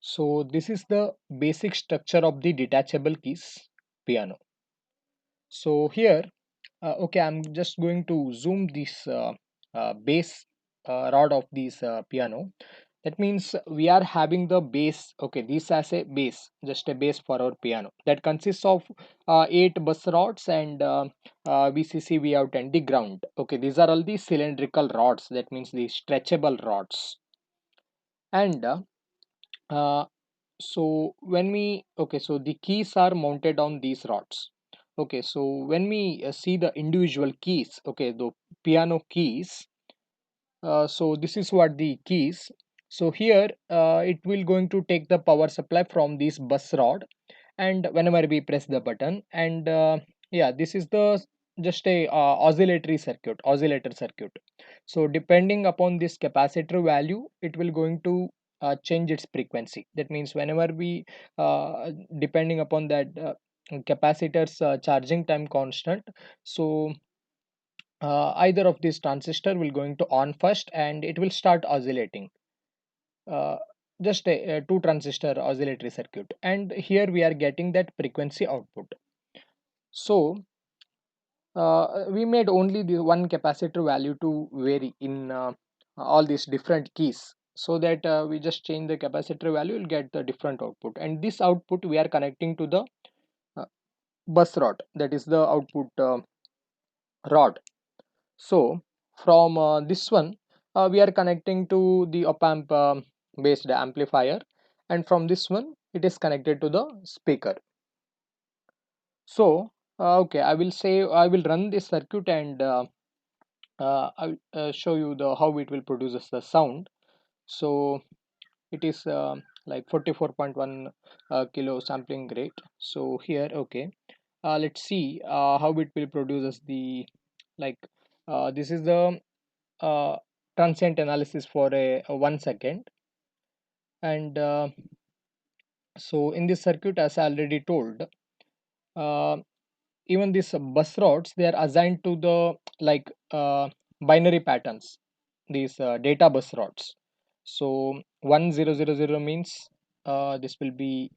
So this is the basic structure of the detachable keys piano. So here, okay, I'm just going to zoom this base rod of this piano. That means we are having the base, okay, this as a base, just a base for our piano. That consists of 8 bus rods and VCC we have 10 the ground. Okay, these are all the cylindrical rods. That means the stretchable rods. And uh, so when we okay, so the keys are mounted on these rods. Okay, so when we see the individual keys, okay, the piano keys, so this is what the keys. So here it will going to take the power supply from this bus rod, and whenever we press the button, and yeah, this is the just a oscillator circuit. So depending upon this capacitor value, it will going to change its frequency. That means whenever we depending upon that capacitor's charging time constant, so either of these transistor will going to on first and it will start oscillating, uh, just a two transistor oscillatory circuit, and here we are getting that frequency output. So we made only the one capacitor value to vary in all these different keys, so that we just change the capacitor value, will get the different output, and this output we are connecting to the uh, bus rod, that is the output rod. So from this one, we are connecting to the op amp based amplifier, and from this one it is connected to the speaker. So okay, I will run this circuit, and I will show you the how it will produce the sound. So it is like 44.1 kilo sampling rate. So here, okay, let's see how it will produce the, like, this is the uh, transient analysis for a 1 second. And so in this circuit, as I already told, uh, even these bus routes, they are assigned to the, like, binary patterns, these data bus routes. So 1000 means this will be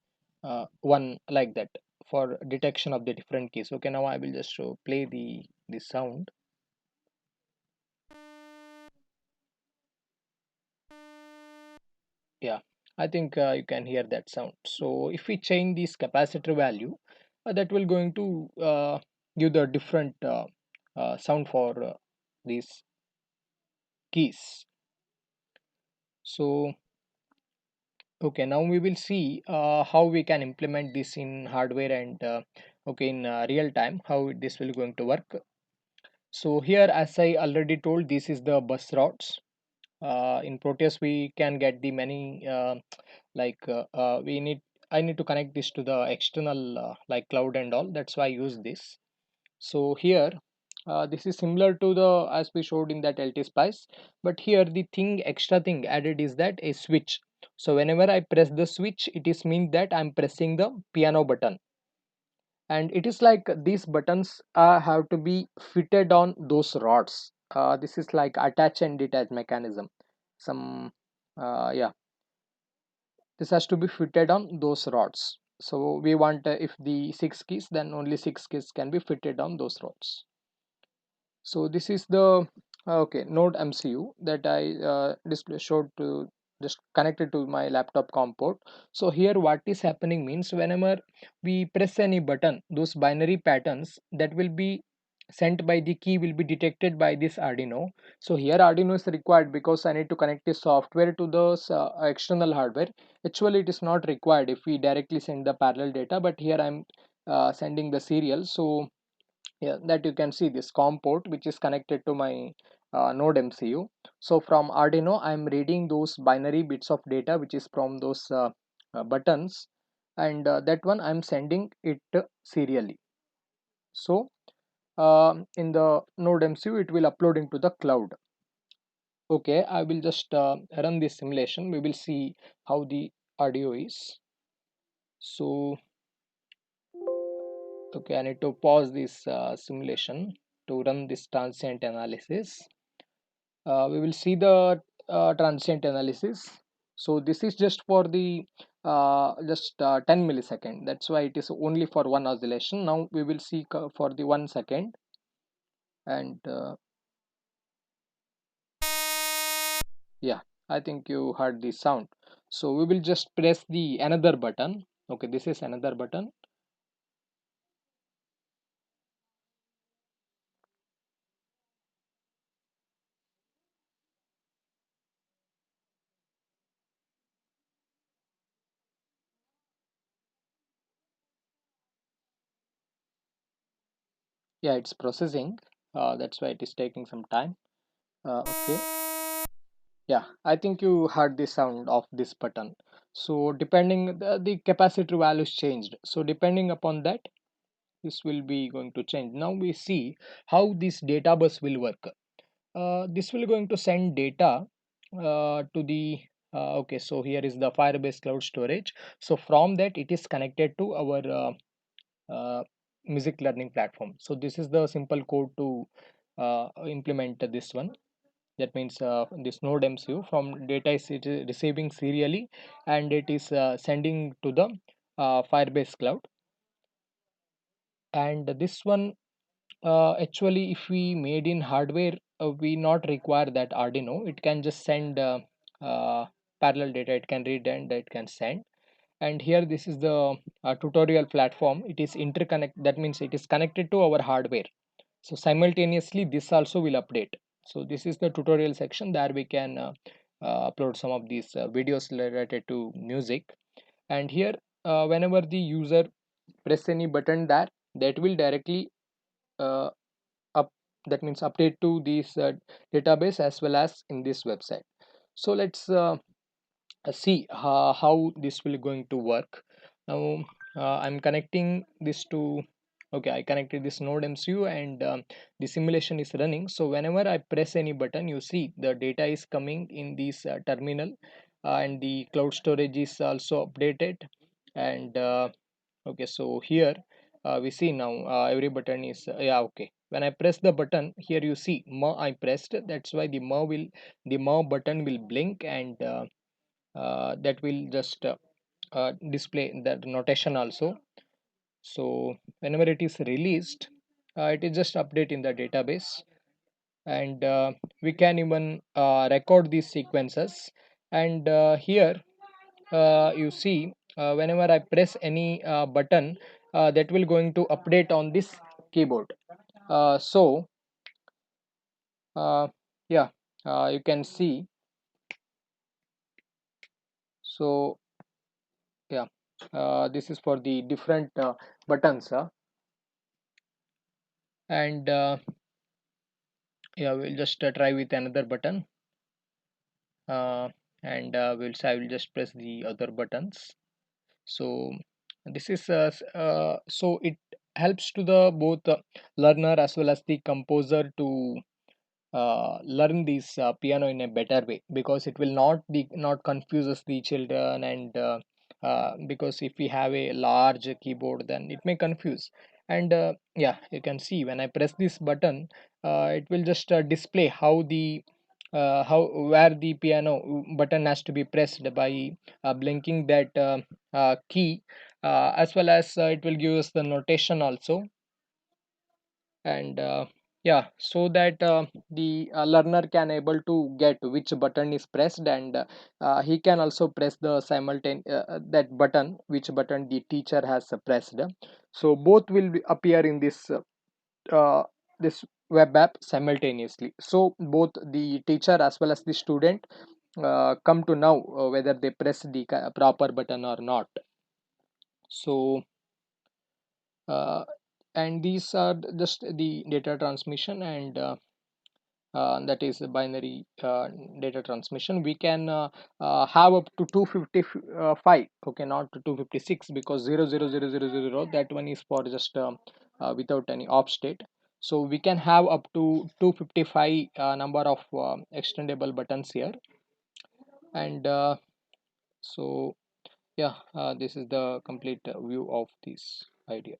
one, like that, for detection of the different keys. Okay, now I will just show play the sound. Yeah, I think you can hear that sound. So if we change this capacitor value, that will going to give the different sound for these keys. So okay, now we will see how we can implement this in hardware, and okay, in real time, how this will going to work. So here, as I already told, this is the bus routes. In Proteus we can get the many like we need I need to connect this to the external like cloud and all. That's why I use this. So here, this is similar to the as we showed in that LT Spice, but here the thing extra thing added is that a switch. So whenever I press the switch, it is mean that I'm pressing the piano button, and it is like these buttons have to be fitted on those rods. This is like attach and detach mechanism. Some yeah, this has to be fitted on those rods. So we want if the six keys, then only six keys can be fitted on those rods. So this is the okay node MCU that I display showed to, just connected to my laptop COM port. So here what is happening means whenever we press any button, those binary patterns that will be sent by the key will be detected by this Arduino. So here Arduino is required because I need to connect the software to the external hardware. Actually it is not required if we directly send the parallel data, but here I'm sending the serial. So yeah, that you can see this COM port which is connected to my node MCU. So from Arduino I'm reading those binary bits of data which is from those buttons, and that one I'm sending it serially. So in the node MCU it will upload into the cloud. Okay, I will just run this simulation. We will see how the audio is. So okay, I need to pause this simulation to run this transient analysis. We will see the transient analysis. So this is just for the just 10 millisecond. That's why it is only for one oscillation. Now we will see for the 1 second. And yeah, I think you heard the sound. So we will just press the another button. Okay, this is another button. Yeah, it's processing. That's why it is taking some time. Okay. Yeah, I think you heard the sound of this button. So depending the capacitor values changed. So depending upon that, this will be going to change. Now we see how this data bus will work. This will going to send data to the okay. So here is the Firebase cloud storage. So from that it is connected to our music learning platform. So this is the simple code to implement this one. That means this node MCU from data is it is receiving serially, and it is sending to the Firebase cloud. And this one actually if we made in hardware, we not require that Arduino. It can just send uh, parallel data. It can read and it can send. And here this is the tutorial platform. It is interconnect, that means it is connected to our hardware. So simultaneously this also will update. So this is the tutorial section. There we can upload some of these videos related to music. And here whenever the user press any button there, that will directly uh, up, that means update to this database as well as in this website. So let's see how this will going to work. Now I'm connecting this to, okay, I connected this node MCU, and the simulation is running. So whenever I press any button, you see the data is coming in this terminal, and the cloud storage is also updated. And okay, so here we see now every button is yeah, okay. When I press the button here, you see more I pressed. That's why the more button will blink, and that will just display that notation also. So whenever it is released, it is just update in the database. And we can even record these sequences. And here you see whenever I press any button, that will going to update on this keyboard. So uh, yeah, you can see. So yeah, this is for the different buttons. And yeah, we'll just try with another button. uh, and I will just press the other buttons. So this is so it helps to the both learner as well as the composer to learn this piano in a better way, because it will not confuses the children. And because if we have a large keyboard, then it may confuse. And yeah, you can see when I press this button, it will just display how the how where the piano button has to be pressed by blinking that key, as well as it will give us the notation also. And yeah, so that the learner can able to get which button is pressed. And he can also press the simultaneous that button, which button the teacher has pressed. So both will appear in uh, this web app simultaneously. So both the teacher as well as the student come to know whether they press the proper button or not. So and these are just the data transmission. And that is a binary data transmission. We can have up to 255, okay, not to 256, because 0 0 0 0 0 0, that one is for just without any off state. So we can have up to 255 number of extendable buttons here. And so yeah, this is the complete view of this idea.